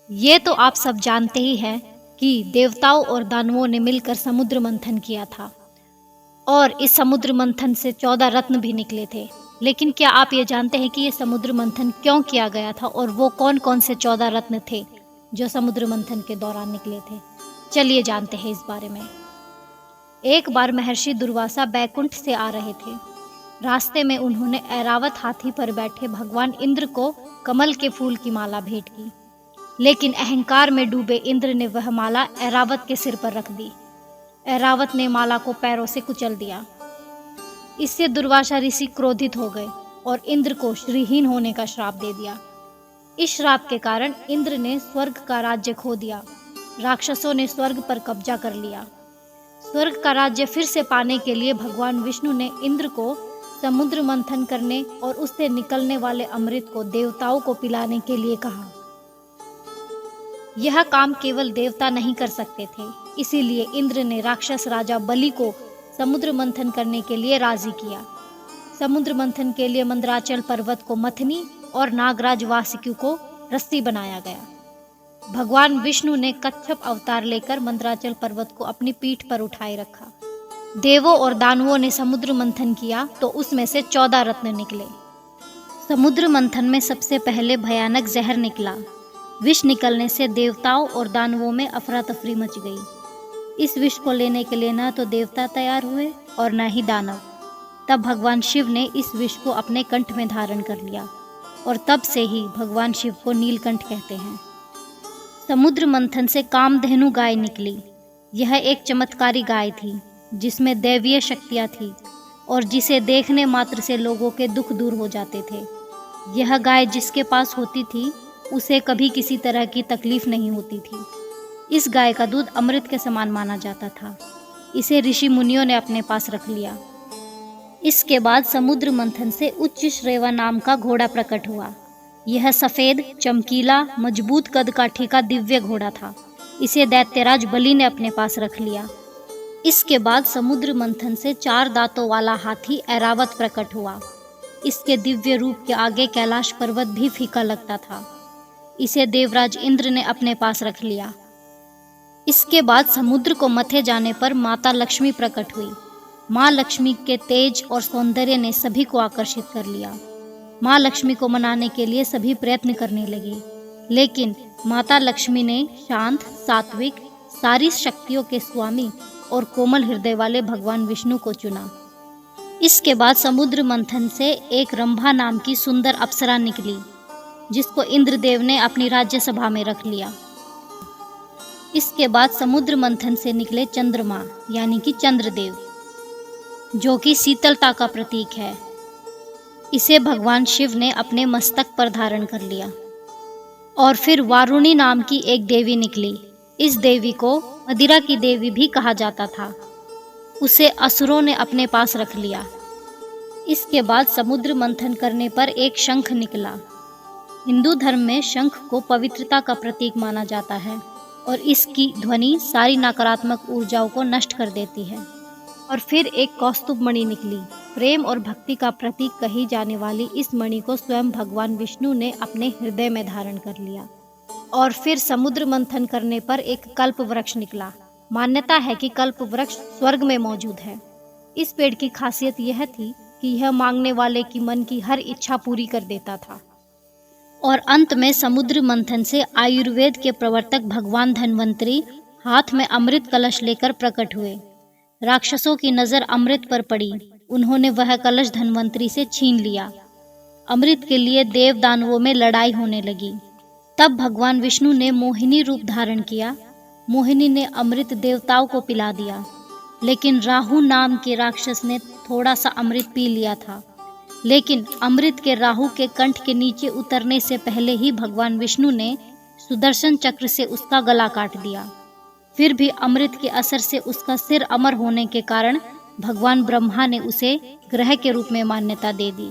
ये तो आप सब जानते ही हैं कि देवताओं और दानवों ने मिलकर समुद्र मंथन किया था और इस समुद्र मंथन से 14 रत्न भी निकले थे। लेकिन क्या आप ये जानते हैं कि ये समुद्र मंथन क्यों किया गया था और वो कौन कौन से 14 रत्न थे जो समुद्र मंथन के दौरान निकले थे? चलिए जानते हैं इस बारे में। एक बार महर्षि दुर्वासा बैकुंठ से आ रहे थे। रास्ते में उन्होंने ऐरावत हाथी पर बैठे भगवान इंद्र को कमल के फूल की माला भेंट की, लेकिन अहंकार में डूबे इंद्र ने वह माला ऐरावत के सिर पर रख दी। ऐरावत ने माला को पैरों से कुचल दिया। इससे दुर्वासा ऋषि क्रोधित हो गए और इंद्र को श्रीहीन होने का श्राप दे दिया। इस श्राप के कारण इंद्र ने स्वर्ग का राज्य खो दिया। राक्षसों ने स्वर्ग पर कब्जा कर लिया। स्वर्ग का राज्य फिर से पाने के लिए भगवान विष्णु ने इंद्र को समुद्र मंथन करने और उससे निकलने वाले अमृत को देवताओं को पिलाने के लिए कहा। यह काम केवल देवता नहीं कर सकते थे, इसीलिए इंद्र ने राक्षस राजा बलि को समुद्र मंथन करने के लिए राजी किया। समुद्र मंथन के लिए मंदराचल पर्वत को मथनी और नागराज वासुकी को रस्सी बनाया गया। भगवान विष्णु ने कच्छप अवतार लेकर मंदराचल पर्वत को अपनी पीठ पर उठाए रखा। देवों और दानवों ने समुद्र मंथन किया तो उसमें से 14 रत्न निकले। समुद्र मंथन में सबसे पहले भयानक जहर निकला। विष निकलने से देवताओं और दानवों में अफरा तफरी मच गई। इस विष को लेने के लिए न तो देवता तैयार हुए और न ही दानव। तब भगवान शिव ने इस विष को अपने कंठ में धारण कर लिया और तब से ही भगवान शिव को नीलकंठ कहते हैं। समुद्र मंथन से कामधेनु गाय निकली। यह एक चमत्कारी गाय थी जिसमें दैवीय शक्तियाँ थी और जिसे देखने मात्र से लोगों के दुख दूर हो जाते थे। यह गाय जिसके पास होती थी उसे कभी किसी तरह की तकलीफ नहीं होती थी। इस गाय का दूध अमृत के समान माना जाता था। इसे ऋषि मुनियों ने अपने पास रख लिया। इसके बाद समुद्र मंथन से उच्च श्रेवा नाम का घोड़ा प्रकट हुआ। यह सफ़ेद, चमकीला, मजबूत कदकाठी का दिव्य घोड़ा था। इसे दैत्यराज बलि ने अपने पास रख लिया। इसके बाद समुद्र मंथन से 4 दांतों वाला हाथी ऐरावत प्रकट हुआ। इसके दिव्य रूप के आगे कैलाश पर्वत भी फीका लगता था। इसे देवराज इंद्र ने अपने पास रख लिया। इसके बाद समुद्र को मथे जाने पर माता लक्ष्मी प्रकट हुई। माँ लक्ष्मी के तेज और सौंदर्य ने सभी को आकर्षित कर लिया। माँ लक्ष्मी को मनाने के लिए सभी प्रयत्न करने लगे, लेकिन माता लक्ष्मी ने शांत, सात्विक, सारी शक्तियों के स्वामी और कोमल हृदय वाले भगवान विष्णु को चुना। इसके बाद समुद्र मंथन से एक रंभा नाम की सुंदर अप्सरा निकली, जिसको इंद्रदेव ने अपनी राज्यसभा में रख लिया। इसके बाद समुद्र मंथन से निकले चंद्रमा यानी कि चंद्रदेव, जो कि शीतलता का प्रतीक है। इसे भगवान शिव ने अपने मस्तक पर धारण कर लिया। और फिर वारुणी नाम की एक देवी निकली। इस देवी को मदिरा की देवी भी कहा जाता था। उसे असुरों ने अपने पास रख लिया। इसके बाद समुद्र मंथन करने पर एक शंख निकला। हिंदू धर्म में शंख को पवित्रता का प्रतीक माना जाता है और इसकी ध्वनि सारी नकारात्मक ऊर्जाओं को नष्ट कर देती है। और फिर एक कौस्तुभ मणि निकली। प्रेम और भक्ति का प्रतीक कही जाने वाली इस मणि को स्वयं भगवान विष्णु ने अपने हृदय में धारण कर लिया। और फिर समुद्र मंथन करने पर एक कल्प वृक्ष निकला। मान्यता है कि कल्प वृक्ष स्वर्ग में मौजूद है। इस पेड़ की खासियत यह थी कि यह मांगने वाले की मन की हर इच्छा पूरी कर देता था। और अंत में समुद्र मंथन से आयुर्वेद के प्रवर्तक भगवान धन्वंतरी हाथ में अमृत कलश लेकर प्रकट हुए। राक्षसों की नज़र अमृत पर पड़ी। उन्होंने वह कलश धन्वंतरी से छीन लिया। अमृत के लिए देव दानवों में लड़ाई होने लगी। तब भगवान विष्णु ने मोहिनी रूप धारण किया। मोहिनी ने अमृत देवताओं को पिला दिया, लेकिन राहु नाम के राक्षस ने थोड़ा सा अमृत पी लिया था। लेकिन अमृत के राहु के कंठ के नीचे उतरने से पहले ही भगवान विष्णु ने सुदर्शन चक्र से उसका गला काट दिया। फिर भी अमृत के असर से उसका सिर अमर होने के कारण भगवान ब्रह्मा ने उसे ग्रह के रूप में मान्यता दे दी।